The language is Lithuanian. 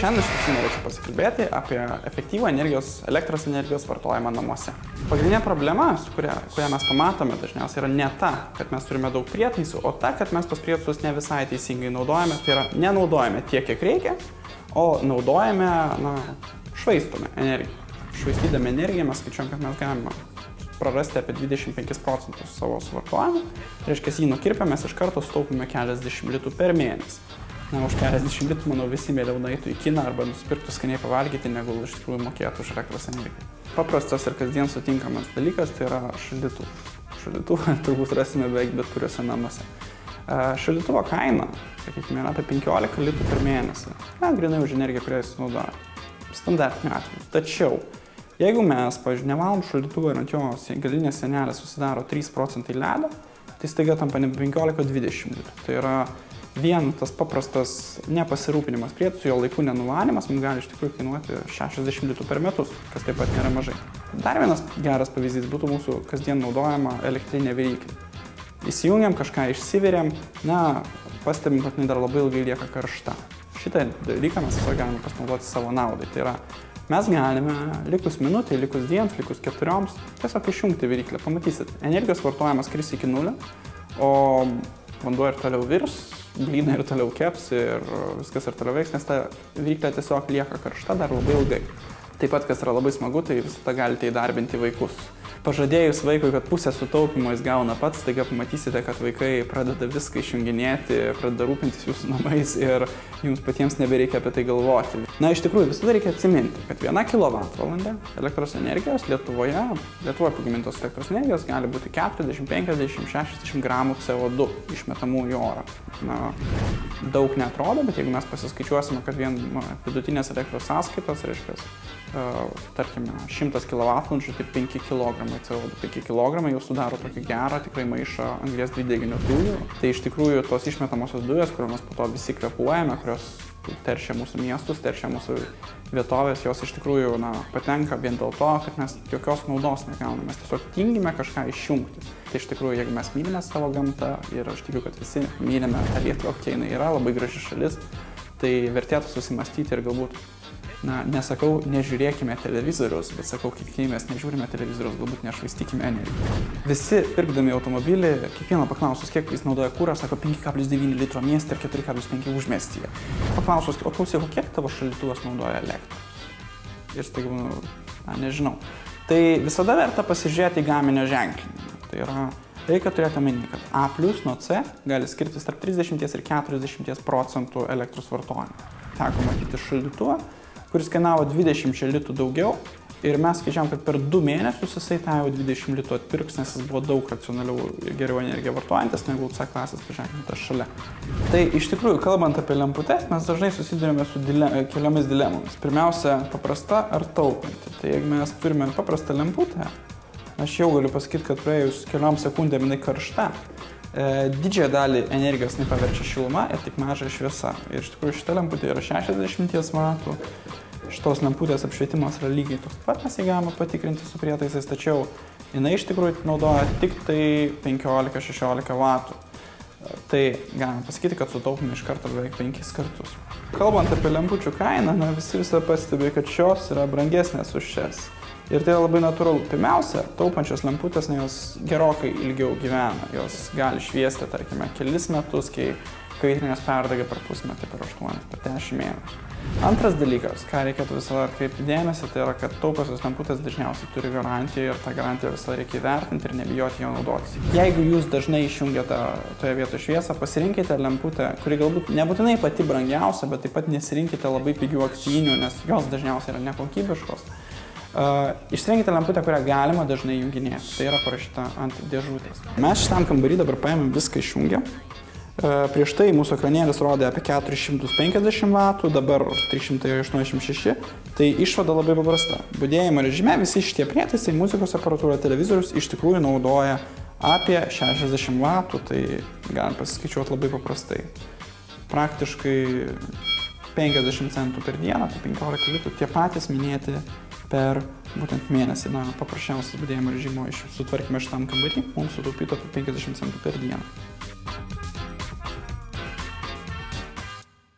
šiandien iš tiesų norėčiau pasikalbėti apie efektyvų elektros energijos vartojimą namuose. Pagrindinė problema, kurią mes pamatome dažniausiai, yra ne ta, kad mes turime daug prietaisų, o ta, kad mes tos prietaisus ne visai teisingai naudojame, tai yra nenaudojame tiek, kiek reikia, o naudojame, švaistome energiją. Švaistydami energiją mes skaičiuojam, kad mes galime prarasti apie 25% savo suvartojimą. Reiškia, jį nukirpę mes iš karto sutaupime keliasdešimt litrų per mėnesį. Už keliasdešimt litrų, manau, visi mieliau nueitų į kiną arba nusipirktų skaniai pavalgyti, negu iš tikrųjų mokėtų už elektros energiją. Paprastas ir kasdien sutinkamas dalykas tai yra šaldytuvas. Šaldytuvą turbūt rasime beveik bet kuriuose namuose. Šaldytuvo kaina, sakykime, yra apie 15 litrų per mėnesį. Grynai už energiją, kurią jis naudoja. Standartiniu atveju. Tačiau, jeigu mes, pavyzdžiui, nevalom šaldytuvą ir ant jo galinės sienelės susidaro 3% ledo, tai staiga tampa ne 15-20 litrų. Tai yra vien tas paprastas nepasirūpinimas prietaisų, jo laiku nenuvalimas, mums gali iš tikrųjų kainuoti 60 litrų per metus, kas taip pat nėra mažai. Dar vienas geras pavyzdys būtų mūsų kasdien naudojama elektrinė viryklė. Įsijungiam, kažką išsiveriam, pastebim, kad jinai dar labai ilgai lieka karšta. Šitą dalyką mes tiesiog galime pasinaudoti savo naudai. Tai yra, mes galime likus minutė, likus dienos, likus 4, tiesiog išjungti viryklę. Pamatysit, energijos vartojimas kris iki 0, o vanduo ir toliau virs, blynai ir toliau keps ir viskas ir toliau veiks, nes ta viryklė tiesiog lieka karšta dar labai ilgai. Taip pat, kas yra labai smagu, tai visada galite įdarbinti vaikus. Pažadėjus vaikui, kad pusę sutaupimo jis gauna pats, taigi pamatysite, kad vaikai pradeda viską išjunginėti, pradeda rūpintis jūsų namais ir jums patiems nebereikia apie tai galvoti. Iš tikrųjų, visada reikia atsiminti, kad 1 kWh elektros energijos Lietuvoje pagamintos elektros energijos gali būti 40, 50, 60 gramų CO2 išmetamų į orą. Daug neatrodo, bet jeigu mes pasiskaičiuosime, kad vien vidutinės elektros sąskaitos, reiškia, tarkime, 100 kWh, tai 5 kg CO2. 5 kg jau sudaro tokį gerą, tikrai maišą anglies dvideginio dujų. Tai iš tikrųjų tos išmetamosios dujos, kuriomis po to visi kvėpuojame, kurios teršia mūsų miestus, teršia mūsų vietovės, jos iš tikrųjų patenka vien dėl to, kad mes jokios naudos negauname. Mes tiesiog tingime kažką išjungti. Tai iš tikrųjų, jeigu mes mylime savo gamtą ir aš tikiu, kad visi mylime tą Lietuvą, kokia jinai yra, labai graži šalis, tai vertėtų susimastyti ir galbūt nesakau, nežiūrėkime televizorius, bet sakau, kai mes nežiūrime televizorius, galbūt nešvaistykime energiją. Visi, pirkdami automobilį, kiekvieną paklausus, kiek jis naudoja kurą, sako 5,9 litro mieste ir 4,5 užmiestyje. Paklausus, o klausyk, kiek tavo šaldytuvas naudoja elektros? Ir staiga, nežinau. Tai visada verta pasižiūrėti į gaminio ženklinimą. Tai yra, reikia turėti omeny, kad A+ nuo C gali skirtis tarp 30 ir 40% elektros vartojimo. Teko matyti šaldytuvą, kuris kainavo 20 litrų daugiau ir mes skaičiavom, kad per 2 mėnesius jisai tą jau 20 litrų atpirks, nes jis buvo daug racionaliau ir geriau energiją vartojantis negu C klasės paženklintas šalia. Tai iš tikrųjų, kalbant apie lemputes, mes dažnai susidurime su keliomis dilemomis. Pirmiausia, paprasta ar taupanti. Tai jeigu mes turime paprastą lemputę, aš jau galiu pasakyti, kad praėjus keliom sekundėm jinai karšta, didžiąją dalį energijos paverčia šiluma ir tik maža šviesa. Ir iš tikrųjų šita lemputė yra 60 vatų. Šitos lemputės apšvietimas yra lygiai toks pat, mes jį galime patikrinti su prietaisais, tačiau jinai iš tikrųjų naudoja tik tai 15-16 vatų. Tai galime pasakyti, kad sutaupime iš karto beveik 5 kartus. Kalbant apie lempučių kainą, visi pastebi, kad šios yra brangesnės už šias. Ir tai yra labai natūralu. Pirmiausia, taupančios lemputės, jos gerokai ilgiau gyvena. Jos gali šviesti, tarkime, kelis metus, kai kaitrinės perdega per pusmetį, per 8, per 10 mėnesių. Antras dalykas, ką reikėtų visada atkreipti dėmesį, tai yra, kad taupiosios lemputės dažniausiai turi garantiją ir tą garantiją visada reikia įvertinti ir nebijoti jo naudotis. Jeigu jūs dažnai išjungiate toje vietoje šviesą, pasirinkite lemputę, kuri galbūt nebūtinai pati brangiausia, bet taip pat nesirinkite labai pigių akcijinių, nes jos dažniausiai yra nekokybiškos. Išsirinkite lemputę, kurią galima dažnai junginėti. Tai yra parašyta ant dėžutės. Mes šitam kambarį dabar paėmėm viską išjungę. Prieš tai mūsų ekranėlis rodė apie 450 vatų, dabar 386. Tai išvada labai paprasta. Budėjimo režime visi šitie prietaisai, muzikos aparatūra, televizorius iš tikrųjų naudoja apie 60 vatų, tai galim pasiskaičiuoti labai paprastai. Praktiškai 50 centų per dieną, tai 15 litrų, tie patys minėti per būtent mėnesį. Paprasčiausias budėjimo režimo sutvarkime šitam kambarį, mums sutaupytų apie 50 centų per dieną.